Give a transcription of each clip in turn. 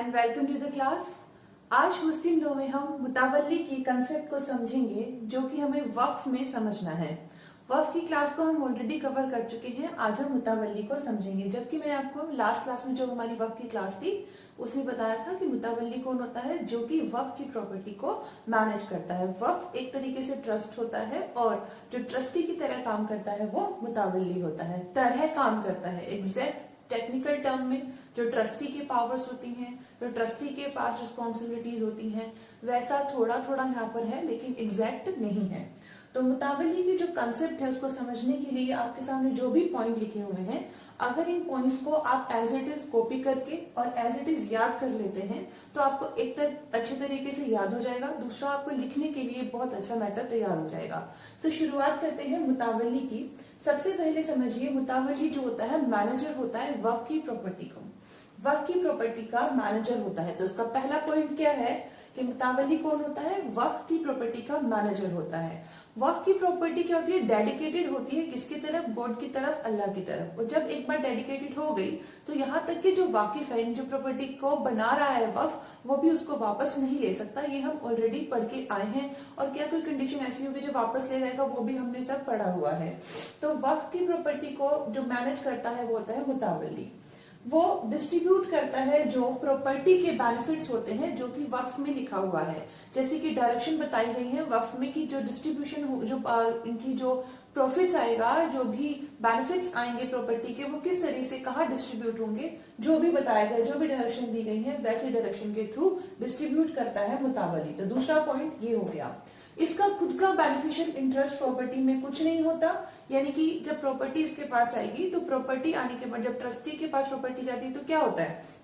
And welcome to the class. आज Muslim law में हम मुतावल्ली की कंसेप्ट को समझेंगे जो कि हमें वक्फ में समझना है। वक्फ की क्लास को हम ऑलरेडी कवर कर चुके हैं, आज हम मुतावल्ली को समझेंगे। जबकि मैंने आपको लास्ट क्लास में जो हमारी वक्फ की क्लास थी उसमें बताया था कि मुतावल्ली कौन होता है, जो कि वक्फ की प्रॉपर्टी को मैनेज करता है। वक्फ एक तरीके से ट्रस्ट होता है और जो ट्रस्टी की तरह काम करता है वो मुतावल्ली होता है, तरह काम करता है। एग्जैक्ट टेक्निकल टर्म में जो ट्रस्टी के पावर्स होती हैं, जो ट्रस्टी के पास रिस्पॉन्सिबिलिटीज होती हैं, वैसा थोड़ा थोड़ा यहाँ पर है, लेकिन एग्जैक्ट नहीं है। तो मुतावल्ली की जो कंसेप्ट है उसको समझने के लिए आपके सामने जो भी पॉइंट लिखे हुए हैं, अगर इन पॉइंट्स को आप एज इट इज कॉपी करके और एज इट इज याद कर लेते हैं तो आपको एक अच्छे तरीके से याद हो जाएगा, दूसरा आपको लिखने के लिए बहुत अच्छा मैटर तैयार हो जाएगा। तो शुरुआत करते हैं मुतावल्ली की। सबसे पहले समझिए, मुतावल्ली जो होता है मैनेजर होता है वक्फ की प्रॉपर्टी को, वक्फ की प्रॉपर्टी का मैनेजर होता है। तो इसका पहला पॉइंट क्या है कि मुतावल्ली कौन होता है, वक्फ की प्रॉपर्टी का मैनेजर होता है। वक्फ की प्रॉपर्टी क्या होती है, डेडिकेटेड होती है किसकी तरफ, गॉड की तरफ, अल्लाह की तरफ। और जब एक बार डेडिकेटेड हो गई तो यहाँ तक कि जो वाकिफ है, जो प्रॉपर्टी को बना रहा है वक्फ, वो भी उसको वापस नहीं ले सकता। ये हम ऑलरेडी पढ़ के आए हैं। और क्या कोई कंडीशन ऐसी होगी जो वापस ले जाएगा, वो भी हमने सब पढ़ा हुआ है। तो वक्फ की प्रॉपर्टी को जो मैनेज करता है वो होता है मुतावल्ली। वो डिस्ट्रीब्यूट करता है जो प्रॉपर्टी के बेनिफिट्स होते हैं जो कि वक्फ में लिखा हुआ है। जैसे कि डायरेक्शन बताई गई है वक्फ में कि जो डिस्ट्रीब्यूशन जो इनकी जो प्रॉफिट्स आएगा, जो भी बेनिफिट्स आएंगे प्रॉपर्टी के, वो किस तरीके से कहाँ डिस्ट्रीब्यूट होंगे, जो भी बताया गया, जो भी डायरेक्शन दी गई है, वैसे डायरेक्शन के थ्रू डिस्ट्रीब्यूट करता है मुतावल्ली। तो दूसरा पॉइंट ये हो गया। इसका खुद का बेनिफिशियल इंटरेस्ट प्रॉपर्टी में कुछ नहीं होता, यानी कि जब प्रॉपर्टी इसके पास आएगी तो प्रॉपर्टी आने के बाद जब ट्रस्टी के पास प्रॉपर्टी जाती है तो क्या होता है,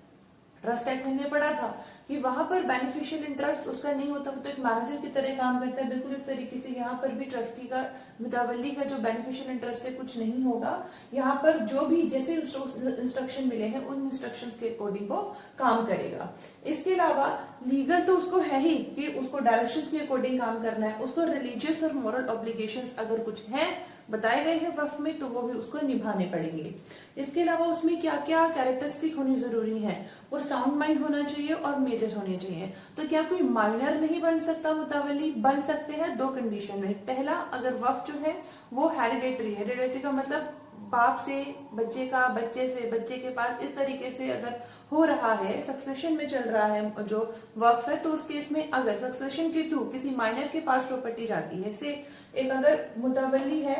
ट्रस्ट एक्ट में पढ़ा था कि वहां पर बेनिफिशियल इंटरेस्ट उसका नहीं होता, वो तो एक मैनेजर की तरह काम करता है। बिल्कुल इस तरीके से यहाँ पर भी ट्रस्टी का, मुतावल्ली का जो बेनिफिशियल इंटरेस्ट है कुछ नहीं होगा। यहाँ पर जो भी जैसे इंस्ट्रक्शन मिले हैं उन इंस्ट्रक्शंस के अकॉर्डिंग वो काम करेगा। इसके अलावा लीगल तो उसको है ही कि उसको डायरेक्शंस के अकॉर्डिंग काम करना है। उसको रिलीजियस और मॉरल ऑब्लिगेशंस अगर कुछ है बताए गए हैं वक्फ में तो वो भी उसको निभाने पड़ेंगे। इसके अलावा उसमें क्या क्या कैरेक्टरिस्टिक होनी जरूरी है, वो साउंड माइंड होना चाहिए और मेजर होने चाहिए। तो क्या कोई माइनर नहीं बन सकता मुतावल्ली? बन सकते हैं दो कंडीशन में। पहला, अगर वक्फ जो है वो हेरिडेटरी है। हेरिडेटरी का मतलब बाप से बच्चे का, बच्चे से बच्चे के पास, इस तरीके से अगर हो रहा है, सक्सेशन में चल रहा है जो वक्फ है, तो उस केस में अगर सक्सेशन के थ्रू किसी माइनर के पास प्रॉपर्टी जाती है, से एक अगर मुतावल्ली है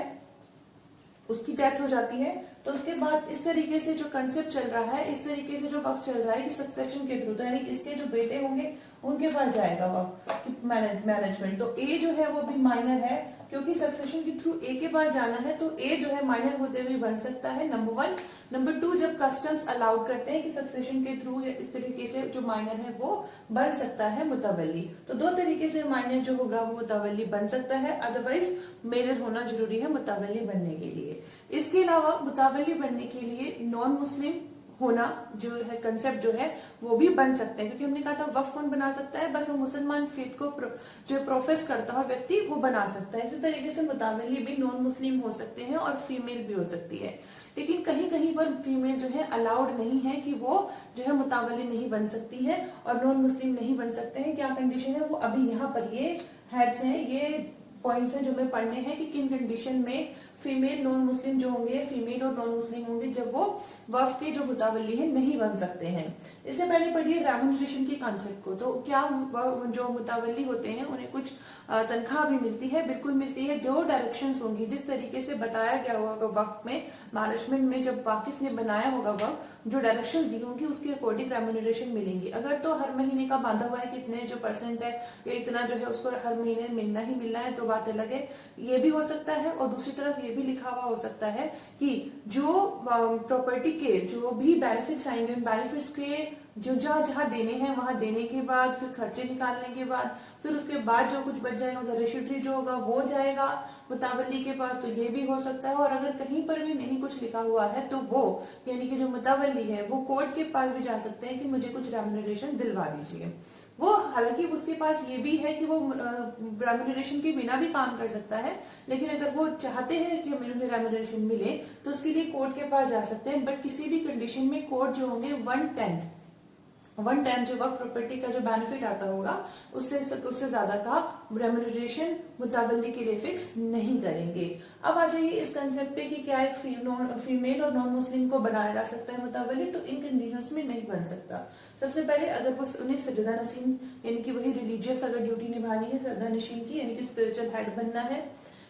उसकी डेथ हो जाती है, तो उसके बाद इस तरीके से जो कंसेप्ट चल रहा है, इस तरीके से जो वक्त चल रहा है कि सक्सेशन के थ्रू, तो यानी इसके जो बेटे होंगे उनके पास जाएगा वक्त मैनेजमेंट। तो ए जो है वो भी माइनर है, क्योंकि सक्सेशन के थ्रू ए के पास जाना है, तो ए जो है माइनर होते हुए बन सकता है, नंबर वन। नंबर टू, जब कस्टम्स अलाउड करते हैं कि सक्सेशन के थ्रू इस तरीके से जो माइनर है वो बन सकता है मुतावल्ली। तो दो तरीके से माइनर जो होगा वो मुतावल्ली बन सकता है, अदरवाइज मेजर होना जरूरी है मुतावल्ली बनने के लिए। इसके अलावा मुतावल्ली बनने के लिए नॉन मुस्लिम होना जो है कंसेप्ट जो है वो भी बन सकते हैं, क्योंकि हमने कहा था वक्फ कौन बना सकता है, बस वो मुसलमान फेथ को जो प्रोफेस करता है व्यक्ति वो बना सकता है। इसी तरीके से मुतावल्ली भी नॉन मुस्लिम हो सकते हैं और फीमेल भी हो सकती है। लेकिन कहीं कहीं पर फीमेल जो है अलाउड नहीं है कि वो जो है मुतावल्ली नहीं बन सकती है और नॉन मुस्लिम नहीं बन सकते हैं। क्या कंडीशन है वो अभी यहाँ पर ये हेड्स हैं, ये पॉइंट्स हैं जो हमें पढ़ने हैं कि किन कंडीशन में फीमेल नॉन मुस्लिम जो होंगे, फीमेल और नॉन मुस्लिम होंगे, जब वो वक्फ के जो मुतावल्ली है नहीं बन सकते हैं। इससे पहले पढ़िए रेम्यूनरेशन के कॉन्सेप्ट को। तो क्या जो मुतावल्ली होते हैं उन्हें कुछ तनख्वाह भी मिलती है? बिल्कुल मिलती है। जो डायरेक्शंस होंगी, जिस तरीके से बताया गया होगा वक्फ में, मैनेजमेंट में जब वाकिफ ने बनाया होगा वक्फ, जो डायरेक्शंस दी होंगी उसके अकॉर्डिंग रेम्यूनरेशन मिलेंगी। अगर तो हर महीने का बांधा हुआ है कि इतने जो परसेंट है या इतना जो है उसको हर महीने मिलना ही मिलना है, तो बात अलग है, ये भी हो सकता है। और दूसरी तरफ ये भी लिखा हुआ हो सकता है कि जो प्रॉपर्टी के जो भी बेनिफिट्स आएंगे, उन बेनिफिट्स के जो जहां जहां देने हैं वहां देने के बाद, फिर खर्चे निकालने के बाद, फिर उसके बाद जो कुछ बच जाएगा उधर रेशिट्री जो होगा वो जाएगा मुतावल्ली के पास। तो ये भी हो सकता है। और अगर कहीं पर भी नहीं कुछ लिखा हुआ है तो वो यानी कि जो मुतावल्ली है वो कोर्ट के पास भी जा सकते हैं कि मुझे कुछ रेम्यूनरेशन दिलवा दीजिए। वो हालांकि उसके पास ये भी है कि वो रेम्यूनरेशन के बिना भी काम कर सकता है, लेकिन अगर वो चाहते हैं कि हमें रेम्यूनरेशन मिले तो उसके लिए कोर्ट के पास जा सकते हैं। बट किसी भी कंडीशन में कोर्ट जो होंगे 1/10 वन टाइम जो वक्फ प्रॉपर्टी का जो बेनिफिट आता होगा उससे ज्यादा का रेम्यूनरेशन मुतावल्ली के लिए फिक्स नहीं करेंगे। अब आ जाइए इस कंसेप्ट पे कि क्या एक फीमेल और नॉन मुस्लिम को बनाया जा सकता है मुतावल्ली, तो इन कंडीशंस में नहीं बन सकता। सबसे पहले अगर वो उन्हें सजदा नशीन यानी कि वही रिलीजियस अगर ड्यूटी निभानी है सजदा नशीन की, यानी कि स्पिरिचुअल हेड बनना है,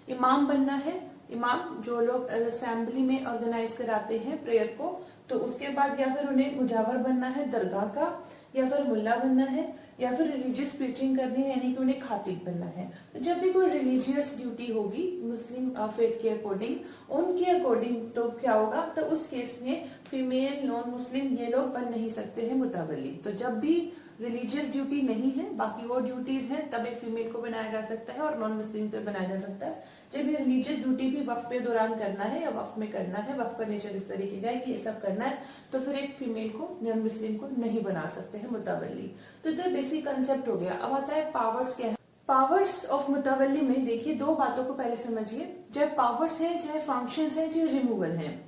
इमाम बनना है, इमाम जो लोग असेंबली में ऑर्गेनाइज कराते हैं प्रेयर को, तो उसके बाद या फिर उन्हें मुजावर बनना है दरगाह का, या फिर मुल्ला बनना है, या फिर रिलीजियस प्रीचिंग करनी है यानी कि उन्हें खातिब बनना है। तो जब भी कोई रिलीजियस ड्यूटी होगी मुस्लिम फेथ के अकॉर्डिंग उनके अकॉर्डिंग तो क्या होगा, तो उस केस में फीमेल नॉन मुस्लिम ये लोग बन नहीं सकते हैं मुतावल्ली। तो जब भी रिलीजियस ड्यूटी नहीं है बाकी वो ड्यूटीज हैं तब एक फीमेल को बनाया जा सकता है और नॉन मुस्लिम को बनाया जा सकता है। जब ये रिलीजियस ड्यूटी भी वक्फ के दौरान करना है या वक्फ में करना है, वक्फ का नेचर इस तरीके का है कि ये सब करना है, तो फिर एक फीमेल को नॉन मुस्लिम को नहीं बना सकते हैं मुतावल्ली। तो ये बेसिक कंसेप्ट हो गया। अब आता है पावर्स क्या है। पावर्स ऑफ मुतावल्ली में देखिए दो बातों को पहले समझिए, चाहे पावर्स है, चाहे फंक्शंस है, चाहे रिमूवल है,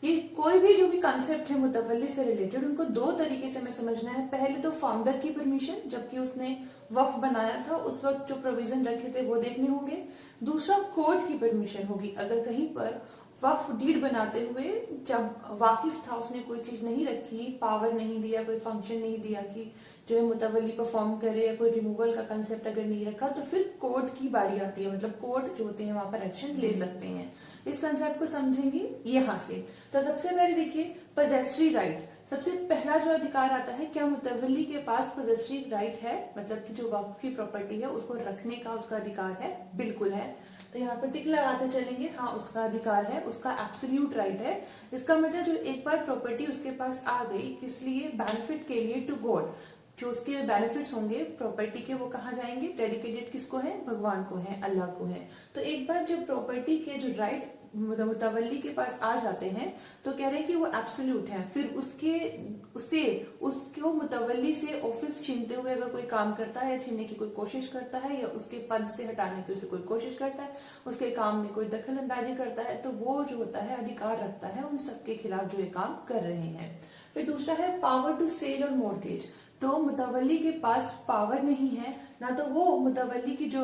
ये कोई भी जो भी कंसेप्ट है मुतवल्ली से रिलेटेड उनको दो तरीके से हमें समझना है। पहले तो फाउंडर की परमिशन, जबकि उसने वक्फ बनाया था उस वक्त जो प्रोविजन रखे थे वो देखने होंगे। दूसरा कोर्ट की परमिशन होगी, अगर कहीं पर वक्फ डीड बनाते हुए जब वाकिफ था उसने कोई चीज नहीं रखी, पावर नहीं दिया, कोई फंक्शन नहीं दिया कि जो है मुतवल्ली परफॉर्म करे, या कोई रिमूवल का कंसेप्ट अगर नहीं रखा, तो फिर कोर्ट की बारी आती है, मतलब कोर्ट जो होते हैं वहां पर एक्शन ले सकते हैं। इस कंसेप्ट को समझेंगे यहाँ से। तो सबसे पहले देखिए पोजेसरी राइट, सबसे पहला जो अधिकार आता है, क्या मुतवल्ली के पास पोजेसरी राइट है, मतलब कि जो वक्फ की प्रॉपर्टी है उसको रखने का उसका अधिकार है? बिल्कुल है। तो यहाँ पर टिक लगाते चलेंगे, हाँ उसका अधिकार है, उसका एब्सोल्यूट राइट है। इसका मतलब जो एक बार प्रॉपर्टी उसके पास आ गई, किस लिए? बेनिफिट के लिए, टू गॉड, जो उसके बेनिफिट्स होंगे प्रॉपर्टी के वो कहाँ जाएंगे? डेडिकेटेड किसको है? भगवान को है, अल्लाह को है। तो एक बार जब प्रॉपर्टी के जो राइट मुतवल्ली के पास आ जाते हैं तो कह रहे हैं कि वो एब्सोल्यूट है, फिर उसको मुतवल्ली से ऑफिस छीनते हुए अगर कोई काम करता है या छीनने की कोई कोशिश करता है, या उसके पद से हटाने की उसे कोई कोशिश करता है, उसके काम में कोई दखल अंदाजी करता है, तो वो जो होता है अधिकार रखता है उन सबके खिलाफ जो ये काम कर रहे हैं। फिर दूसरा है पावर टू सेल और मॉर्गेज। तो मुतवल्ली के पास पावर नहीं है, ना तो वो मुतवल्ली की जो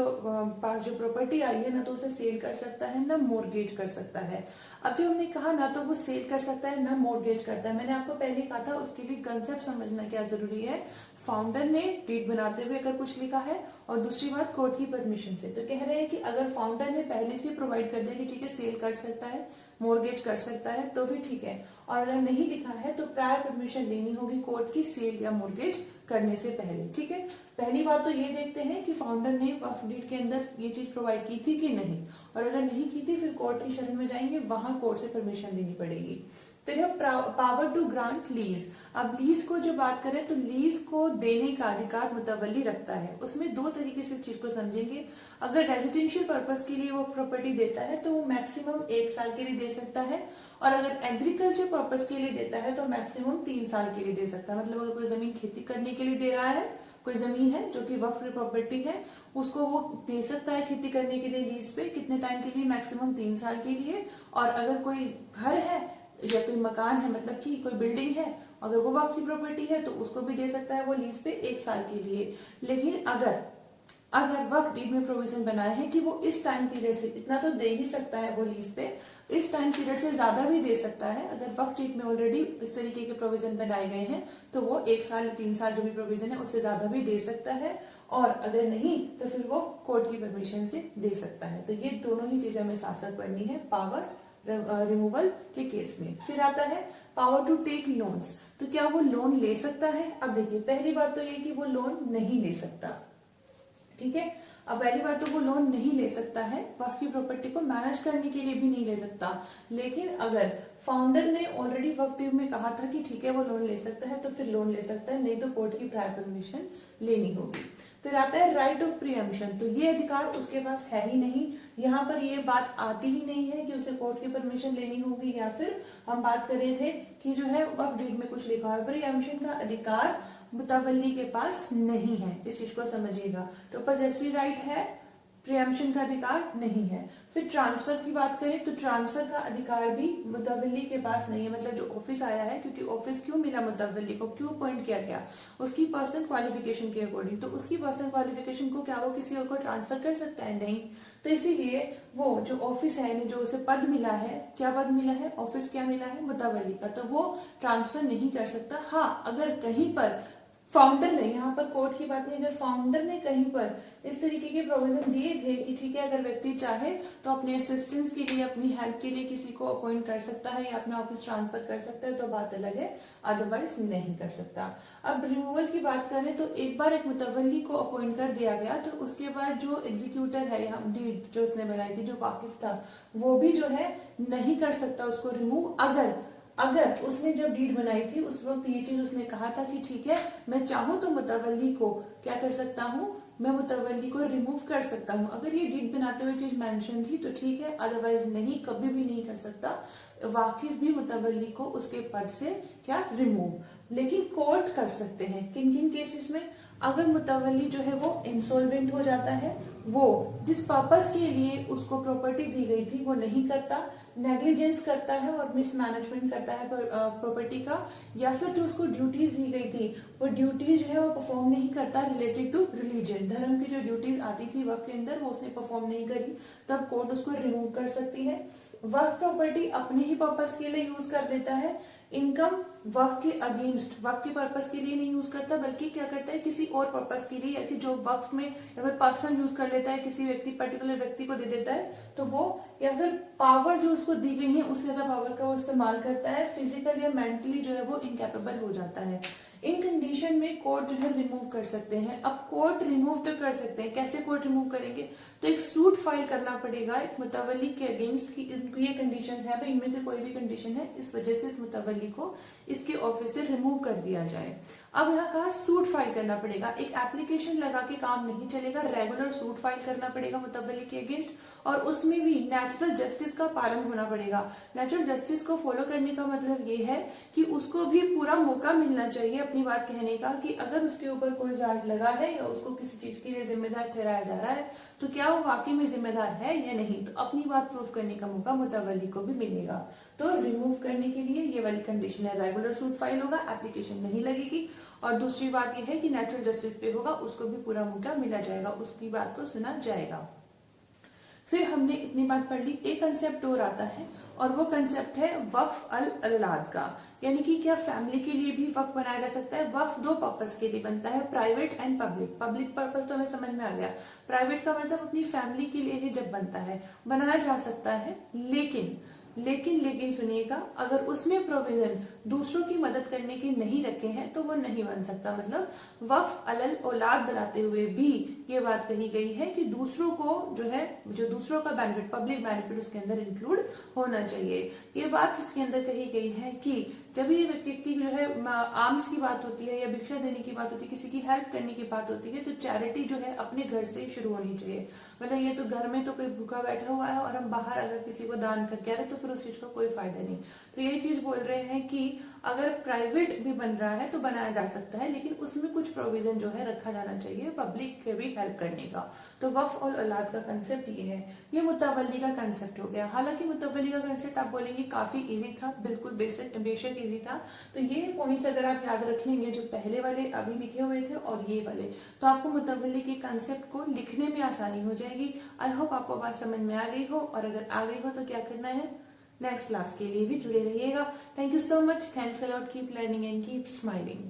पास जो प्रॉपर्टी आई है ना तो उसे सेल कर सकता है ना मॉर्गेज कर सकता है। अब जो हमने कहा ना तो वो सेल कर सकता है ना मॉर्गेज करता है, मैंने आपको पहले कहा था उसके लिए कंसेप्ट समझना क्या जरूरी है। फाउंडर ने डीड बनाते हुए अगर कुछ लिखा है, और दूसरी बात कोर्ट की परमिशन से। तो कह रहे हैं कि अगर फाउंडर ने पहले से प्रोवाइड कर दिया कि ठीक है सेल कर सकता है, मॉर्गेज कर सकता है, तो भी ठीक है, और अगर नहीं लिखा है तो प्रायर परमिशन लेनी होगी कोर्ट की सेल या मॉर्गेज करने से पहले। ठीक है, पहली बात तो ये देखते हैं कि फाउंडर ने वक्फ डीड के अंदर ये चीज प्रोवाइड की थी कि नहीं, और अगर नहीं की थी फिर कोर्ट की शरण में जाएंगे, वहां कोर्ट से परमिशन लेनी पड़ेगी। फिर है पावर टू ग्रांट लीज। अब लीज को जो बात करें तो लीज को देने का अधिकार मुतवल्ली रखता है। उसमें दो तरीके से इस चीज को समझेंगे। अगर रेजिडेंशियल पर्पस के लिए वो प्रॉपर्टी देता है तो वो मैक्सिमम 1 साल के लिए दे सकता है, और अगर एग्रीकल्चर पर्पस के लिए देता है तो मैक्सिमम 3 साल के लिए दे सकता है। मतलब अगर कोई जमीन खेती करने के लिए दे रहा है, कोई जमीन है जो कि वक्फ प्रॉपर्टी है, उसको वो दे सकता है खेती करने के लिए लीज पे, कितने टाइम के लिए? मैक्सिमम 3 साल के लिए। और अगर कोई घर है या कोई मकान है, मतलब कि कोई बिल्डिंग है, अगर वो वक्फ की प्रॉपर्टी है तो उसको भी दे सकता है वो लीज पे 1 साल के लिए। लेकिन अगर वक्फ डीड में प्रोविजन बनाए हैं कि वो इस टाइम पीरियड से इतना तो दे ही सकता है वो लीज पे, इस टाइम पीरियड से ज्यादा भी दे सकता है। अगर वक्फ डीड में ऑलरेडी इस तरीके के प्रोविजन बनाए गए हैं तो वो 1 साल 3 साल जो भी प्रोविजन है उससे ज्यादा भी दे सकता है, और अगर नहीं तो फिर वो कोर्ट की परमिशन से दे सकता है। तो ये दोनों ही चीजें हमें साथ साथ पढ़नी है पावर रिमूवल के केस में। फिर आता है पावर टू टेक लोन्स। तो क्या वो लोन ले सकता है? अब देखिए पहली बात तो ये कि वो लोन नहीं ले सकता। ठीक है, अब पहली बात तो वो लोन नहीं ले सकता है, वक्फ की प्रॉपर्टी को मैनेज करने के लिए भी नहीं ले सकता। लेकिन अगर फाउंडर ने ऑलरेडी वक्फ डीड में कहा था कि ठीक है वो लोन ले सकता है तो फिर लोन ले सकता है, नहीं तो कोर्ट की प्रायर परमिशन लेनी होगी। फिर आता है राइट ऑफ प्रीएम्पशन। तो ये अधिकार उसके पास है ही नहीं, यहाँ पर ये बात आती ही नहीं है कि उसे कोर्ट की परमिशन लेनी होगी, या फिर हम बात कर रहे थे कि जो है वक्फ डीड में कुछ लिखा है। प्रीएम्पशन का अधिकार मुतवल्ली के पास नहीं है, इस चीज को समझिएगा। तो पोजेसरी राइट है, प्रियम्पशन का अधिकार नहीं है। फिर ट्रांसफर की बात करें तो ट्रांसफर का अधिकार भी मुतवल्ली के पास नहीं है। मतलब जो ऑफिस आया है, क्योंकि ऑफिस क्यों मिला मुतवल्ली को, क्यों अपॉइंट किया गया, उसकी पर्सनल क्वालिफिकेशन के अकॉर्डिंग, तो उसकी पर्सनल क्वालिफिकेशन को क्या वो किसी और को ट्रांसफर कर सकता है? नहीं। तो इसीलिए वो जो ऑफिस है, जो उसे पद मिला है, क्या पद मिला है, ऑफिस क्या मिला है, मुतवल्ली का, तो वो ट्रांसफर नहीं कर सकता। हाँ, अगर कहीं पर फाउंडर ने, यहाँ पर कोर्ट की बात नहीं, अगर फाउंडर ने कहीं पर इस तरीके के प्रोविजन दिए थे कि ठीक है, अगर व्यक्ति चाहे तो अपने असिस्टेंस के लिए, अपनी हेल्प के लिए किसी को अपॉइंट कर सकता है या अपना ऑफिस ट्रांसफर कर सकता है, तो बात अलग है, अदरवाइज नहीं कर सकता। अब रिमूवल की बात करें तो एक बार एक मुतवल्ली को अपॉइंट कर दिया गया तो उसके बाद जो एग्जीक्यूटर है या डीड जो उसने बनाई थी, जो वाकिफ था, वो भी जो है नहीं कर सकता उसको रिमूव। अगर उसने जब डीड बनाई थी उस वक्त ये चीज उसने कहा था कि ठीक है, मैं चाहूं तो मुतवल्ली को क्या कर सकता हूं, मैं मुतवल्ली को रिमूव कर सकता हूं। अगर ये डीड बनाते हुए चीज मेंशन थी तो ठीक है, अदरवाइज नहीं, कभी भी नहीं कर सकता वाकिफ भी मुतवल्ली को उसके पद से क्या रिमूव। लेकिन कोर्ट कर सकते हैं किन किन केसेस में? अगर मुतवल्ली जो है वो इंसॉल्वेंट हो जाता है, वो जिस पर्पस के लिए उसको प्रॉपर्टी दी गई थी वो नहीं करता, नेग्लिजेंस करता है और मिसमैनेजमेंट करता है प्रॉपर्टी का, या फिर जो उसको ड्यूटीज दी गई थी वो ड्यूटीज जो है वो परफॉर्म नहीं करता रिलेटेड टू रिलीजन, धर्म की जो ड्यूटीज आती थी वक्त के अंदर वो उसने परफॉर्म नहीं करी, तब कोर्ट उसको रिमूव कर सकती है। वक्त प्रॉपर्टी अपने ही पर्पस के लिए यूज कर लेता है, इनकम वक्त के अगेंस्ट, वक्त के पर्पस के लिए नहीं यूज करता, बल्कि क्या करता है किसी और पर्पस के लिए, या कि जो वक्त में या फिर पर्सनल यूज कर लेता है, किसी व्यक्ति, पर्टिकुलर व्यक्ति को दे देता है तो वो, या फिर पावर जो उसको दी गई है उससे ज्यादा पावर का वो इस्तेमाल करता है, फिजिकल या मेंटली जो है वो इनकैपेबल हो जाता है। इन कंडीशन में कोर्ट जो है रिमूव कर सकते हैं। अब कोर्ट रिमूव तो कर सकते हैं, कैसे कोर्ट रिमूव करेंगे? तो एक सूट फाइल करना पड़ेगा एक मुतवल्ली के अगेंस्ट की ये कंडीशन है, भाई इनमें से कोई भी कंडीशन है, इस वजह से इस मुतवल्ली को इसके ऑफिस से रिमूव कर दिया जाए। अब यहाँ कहा सूट फाइल करना पड़ेगा, एक एप्लीकेशन लगा के काम नहीं चलेगा, रेगुलर सूट फाइल करना पड़ेगा मुतवल्ली के अगेंस्ट, और उसमें भी नेचुरल जस्टिस का पालन होना पड़ेगा। नेचुरल जस्टिस को फॉलो करने का मतलब ये है कि उसको भी पूरा मौका मिलना चाहिए अपनी बात कहने का, कि अगर उसके ऊपर कोई चार्ज लगा है या उसको किसी चीज के लिए जिम्मेदार ठहराया जा रहा है तो क्या वो वाकई में जिम्मेदार है या नहीं, तो अपनी बात प्रूफ करने का मौका मुतवल्ली को भी मिलेगा। तो रिमूव करने के लिए ये वाली कंडीशन है, रेगुलर सूट फाइल होगा, एप्लीकेशन नहीं लगेगी, और दूसरी बात ये है कि नेचुरल जस्टिस पे होगा, उसको भी पूरा मौका मिला जाएगा, उसकी बात को सुना जाएगा। फिर हमने इतनी बात पढ़ ली, एक कंसेप्ट और आता है और वो कंसेप्ट है वक्फ अल औलाद का, यानी कि क्या फैमिली के लिए भी वक्फ बनाया जा सकता है? वक्फ दो पर्पस के लिए बनता है, private and public. Public purpose तो हमें समझ में आ गया, प्राइवेट का मतलब अपनी फैमिली के लिए ही जब बनता है, बनाया जा सकता है, लेकिन सुनिएगा, अगर उसमें प्रोविजन दूसरों की मदद करने के नहीं रखे हैं तो वो नहीं बन सकता। मतलब वक्फ अलल औलाद बनाते हुए भी ये बात कही गई है कि दूसरों को जो है, जो दूसरों का बेनिफिट, पब्लिक बेनिफिट उसके अंदर इंक्लूड होना चाहिए। ये बात इसके अंदर कही गई है कि जब ये व्यक्ति जो है आर्म्स की बात होती है या भिक्षा देने की बात होती है, किसी की हेल्प करने की बात होती है, तो चैरिटी जो है अपने घर से ही शुरू होनी चाहिए। मतलब ये तो घर में तो कोई भूखा बैठा हुआ है और हम बाहर अगर किसी को दान करके आ रहे तो फिर उस चीज का कोई फायदा नहीं। तो ये चीज बोल रहे हैं कि अगर प्राइवेट भी बन रहा है तो बनाया जा सकता है, लेकिन उसमें कुछ प्रोविजन जो है रखा जाना चाहिए पब्लिक के भी हेल्प करने का। तो वक्फ और औलाद का कंसेप्ट ये है। ये मुतवल्ली का कंसेप्ट हो गया। हालांकि मुतवल्ली का कंसेप्ट आप बोलेंगे काफी इजी था, बिल्कुल बेशक इजी था। तो ये पॉइंट्स अगर आप याद रख लेंगे, जो पहले वाले अभी लिखे हुए थे और ये वाले, तो आपको मुतवल्ली के कंसेप्ट को लिखने में आसानी हो जाएगी। आई होप आपको बात समझ में आ गई हो, और अगर आ गई हो तो क्या करना है, नेक्स्ट क्लास के लिए भी जुड़े रहिएगा। Thank you so much, thanks a lot, keep learning and keep smiling.